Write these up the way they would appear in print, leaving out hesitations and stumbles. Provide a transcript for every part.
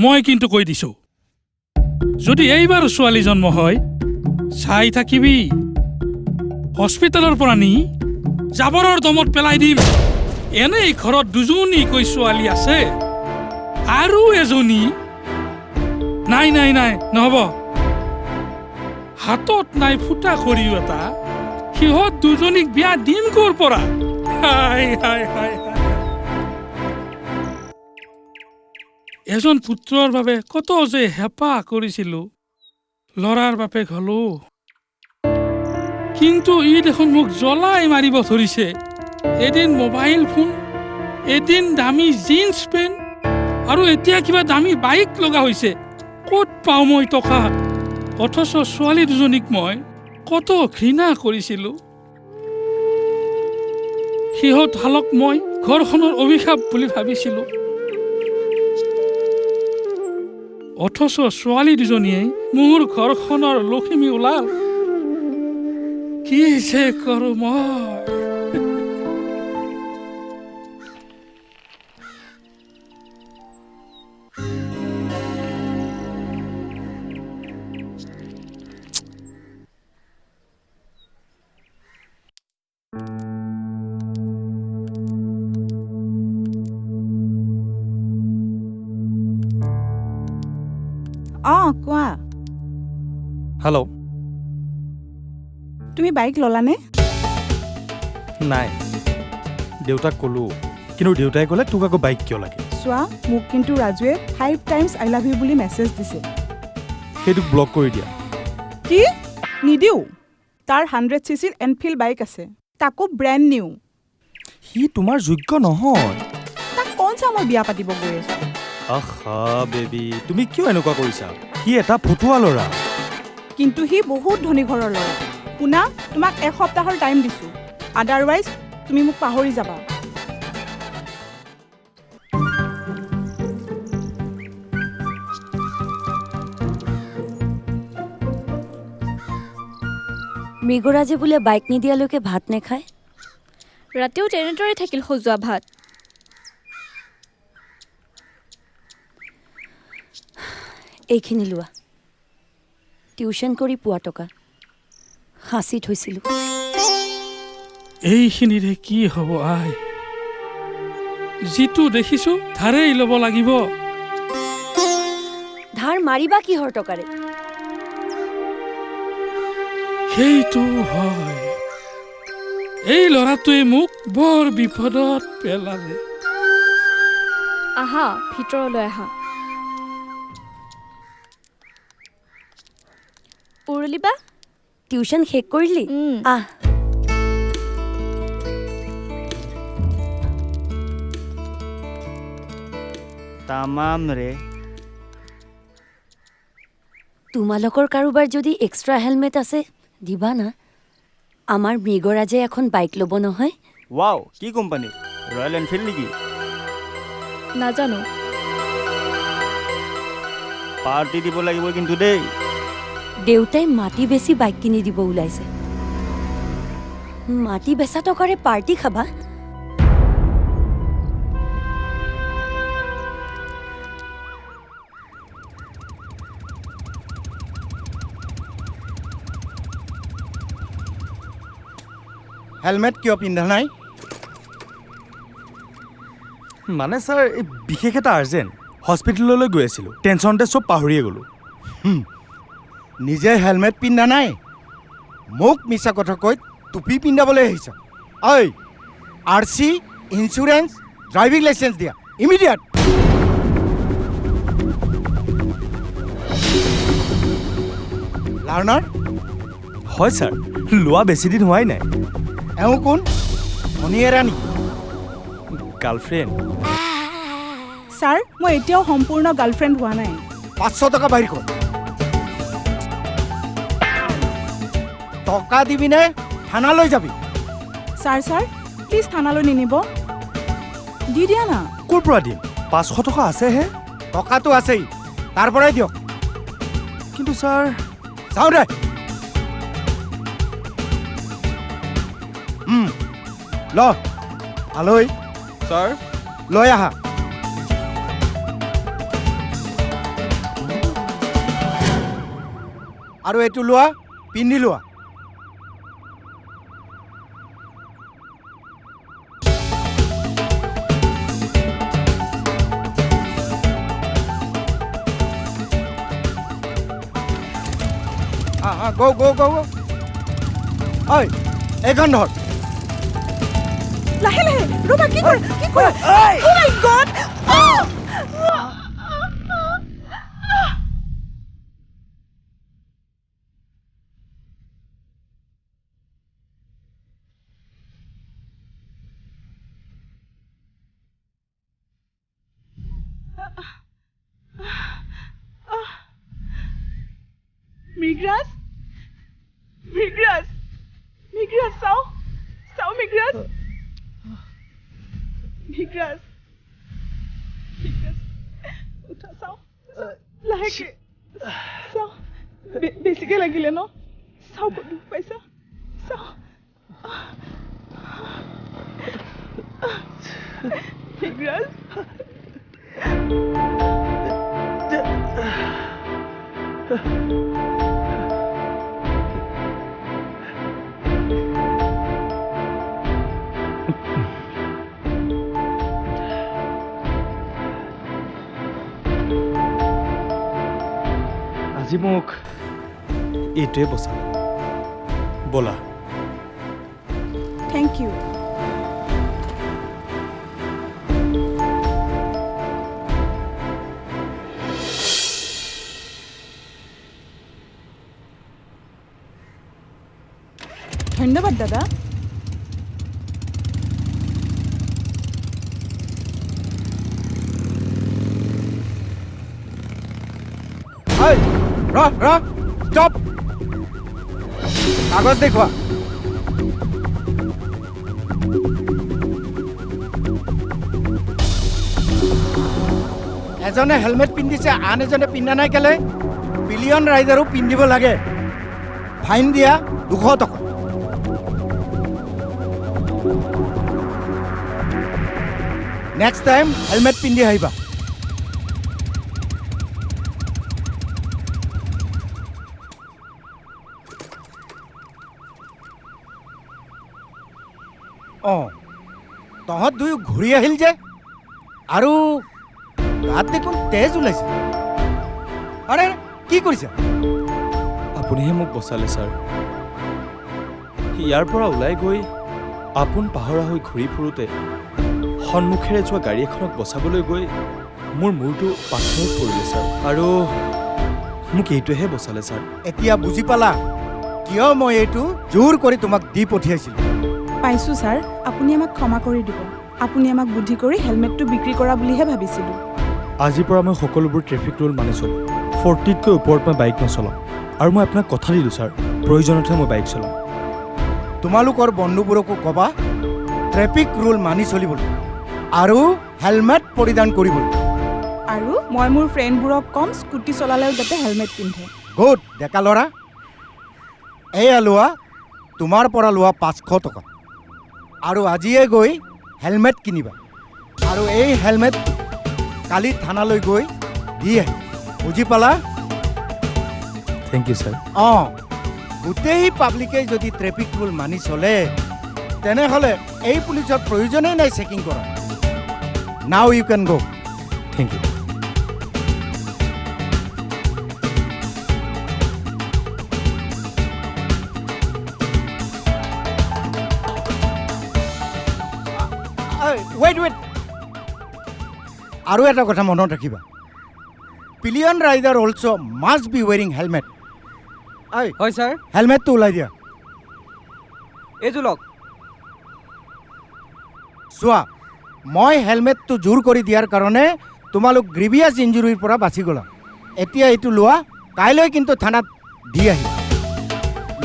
মই কিন্তু কৈ দিছো যদি এইবাৰ ছোৱালী জন্ম হয় চাই থাকিবি হস্পিটেলৰ পৰা নি জাবৰৰ দমত পেলাই দিম এনেই ঘৰত দুজনীকৈ ছোৱালী আছে আৰু এজনী নাই নাই নাই নহব হাতত নাই ফুটা খৰিও এটা সিহঁত দুজনীক বিয়া দিম ক'ৰ পৰা হাই হাই হাই এজন পুত্ৰৰ বাবে কত যে হেঁপাহ কৰিছিলো লৰাৰ বাপেক হলো কিন্তু ই দেখোন মোক জ্বলাই মাৰিব ধৰিছে এদিন মোবাইল ফোন এদিন দামী জিন্স পেণ্ট আৰু এতিয়া কিবা দামী বাইক লগা হৈছে ক'ত পাওঁ মই টকা অথচ ছোৱালী দুজনীক মই কত ঘৃণা কৰিছিলো সিহঁত হালক মই ঘৰখনৰ অভিশাপ বুলি ভাবিছিলো অথচ ছোৱালী দুজনীয়ে মোৰ ঘৰখনৰ লখিমী ওলাল কি যে কৰো মই কোৱা হেল্ল' তুমি বাইক ললানে নাই দেউতাক ক'লো কিন্তু দেউতাই ক'লে তোক আকৌ বাইক কিয় লাগে চোৱা মোক কিন্তু ৰাজুৱে 5 টাইমছ আই লাভ ইউ বুলি মেছেজ দিছে সেইটোক ব্লক কৰি দিয়া কি নিদিও তাৰ 100cc এনফিল্ড বাইক আছে তাকো ব্ৰেণ্ড নিউ সি তোমাৰ যোগ্য নহয় তাক কোন চা মই বিয়া পাতিব গৈ আছো আহা বেবি তুমি কিয় এনেকুৱা কৰিছা সি এটা ফটুৱা ল'ৰা কিন্তু সি বহুত ধনী ঘৰৰ ল'ৰা শুনা তোমাক এসপ্তাহৰ টাইম দিছো আদাৰৱাইজ তুমি মোক পাহৰি যাবা মৃগৰাজে বোলে বাইক নিদিয়ালৈকে ভাত নেখায় ৰাতিও তেনেদৰে থাকিল সজোৱা ভাত এইখিনি লোৱা টিউচন কৰি পোৱা টকা সাঁচি থৈছিলোঁ এইখিনিৰে কি হ'ব আই যিটো দেখিছো ধাৰেই ল'ব লাগিব ধাৰ মাৰিবা কিহৰ টকাৰে সেইটো হয় এই ল'ৰাটোৱে মোক বৰ বিপদত পেলালে আহা ভিতৰলৈ আহা উৰুলিবা টিউচন শেষ কৰিলি আহ তামাম ৰে তোমালোকৰ কাৰোবাৰ যদি এক্সট্ৰা হেলমেট আছে দিবা না আমাৰ মৃগৰাজে এখন বাইক ল'ব নহয় ৱাও কি কোম্পানী ৰয়েল এনফিল্ড নেকি নাজানো পাৰ্টি দিব লাগিব কিন্তু দেই দেউতাই মাটি বেছি বাইক কিনি দিব ওলাইছে মাটি বেচা টকাৰে পাৰ্টি খাবা হেলমেট কিয় পিন্ধা নাই মানে ছাৰ এই বিশেষ এটা আৰ্জেণ্ট হস্পিটেললৈ গৈ আছিলোঁ টেনশ্যনতে চব পাহৰিয়ে গ'লোঁ নিজে হেলমেট পিন্ধা নাই মোক মিছা কথা কৈ টুপি পিন্ধাবলৈ আহিছ ঐ RC ইঞ্চুৰেঞ্চ ড্ৰাইভিং লাইচেঞ্চ দিয়া ইমিডিয়েট লাৰ্ণাৰ হয় ছাৰ লোৱা বেছি দিন হোৱাই নাই এওঁ কোন মণিয়েৰা নেকি গাৰ্লফ্ৰেণ্ড ছাৰ মই এতিয়াও সম্পূৰ্ণ গাৰ্লফ্ৰেণ্ড হোৱা নাই 500 টকা বাহিৰ কৰ টকা দিবিনে থানালৈ যাবি ছাৰ প্লিজ থানালৈ নিনিব দি দিয়া না ক'ৰ পৰা দিম 500 টকা আছেহে টকাটো আছেই তাৰ পৰাই দিয়ক কিন্তু ছাৰ যাওঁ দে ল আলৈ ছাৰ লৈ আহা আৰু এইটো লোৱা পিন্ধি লোৱা গো গো গো গো ঐ এইখন ধৰ লাহে লাহে ৰবা কি কৰা Oh my God! Migras? Migras? Migras, চাও Migras? Migras? Migras? উঠা চাও লাহেকে চাও বেছিকে লাগিলে ন চাও দুখ পাইছা চাও Migras? আজি মোক এইটোৱে বচালে ব'লা Thank you. ধন্যবাদ দাদা ঐ ৰ ষ্টপ কাগজ দেখুৱা এজনে হেলমেট পিন্ধিছে আন এজনে পিন্ধা নাই কেলে পিলিয়ন ৰাইডাৰো পিন্ধিব লাগে ফাইন দিয়া 200 টকা নেক্সট টাইম হেলমেট পিন্ধি আহিবা অঁ তহঁত দুয়ো ঘূৰি আহিল যে আৰু গাত দেখোন তেজ ওলাইছে আৰে কি কৰিছা আপুনিহে মোক বচালে ছাৰ ইয়াৰ পৰা ওলাই গৈ আপোন পাহৰা হৈ ঘূৰি ফুৰোঁতে সন্মুখেৰে যোৱা গাড়ী এখনক বচাবলৈ গৈ মোৰ মূৰটো পাথৰত পৰিলে ছাৰ আৰু মোক এইটোহে বচালে ছাৰ এতিয়া বুজি পালা কিয় মই এইটো জোৰ কৰি তোমাক দি পঠিয়াইছিলোঁ পাইছোঁ ছাৰ আপুনি আমাক ক্ষমা কৰি দিব আপুনি আমাক বুদ্ধি কৰি হেলমেটটো বিক্ৰী কৰা বুলিহে ভাবিছিলোঁ আজিৰ পৰা মই সকলোবোৰ ট্ৰেফিক ৰুল মানি চলিম 40তকৈ ওপৰত মই বাইক নচলাওঁ আৰু মই আপোনাক কথা দিলোঁ ছাৰ প্ৰয়োজনতহে মই বাইক চলাম তোমালোকৰ বন্ধুবোৰকো ক'বা ট্ৰেফিক ৰুল মানি চলিবলৈ আৰু হেলমেট পৰিধান কৰিবলৈ আৰু মই মোৰ ফ্ৰেণ্ডবোৰক ক'ম স্কুটি চলালেও যাতে হেলমেট পিন্ধে গুড ডেকা ল'ৰা এয়া লোৱা তোমাৰ পৰা লোৱা 500 টকা আৰু আজিয়ে গৈ হেলমেট কিনিবা আৰু এই হেলমেট কালি থানালৈ গৈ দি আহিবা বুজি পালা থেংক ইউ ছাৰ অঁ গোটেই পাব্লিকে যদি ট্ৰেফিক ৰুল মানি চলে তেনেহ'লে এই পুলিচৰ প্ৰয়োজনেই নাই চেকিং কৰা নাও ইউ কেন গ' থেংক ইউ ৱেইট আৰু এটা কথা মনত ৰাখিবা pillion rider also' must B wearing helmet হয় ছাৰ হেলমেটটো ওলাই দিয়া এইটো লওক চোৱা মই হেলমেটটো জোৰ কৰি দিয়াৰ কাৰণে তোমালোক গ্ৰিভিয়াছ ইঞ্জুৰিৰ পৰা বাচি গ'লা এতিয়া এইটো লোৱা কাইলৈ কিন্তু থানাত দি আহিবা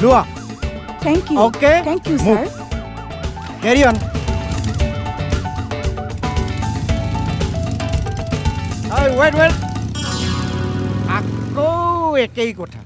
লোৱা thank you Okay. Thank you Move. Sir carry on wait আকৌ একেই কথা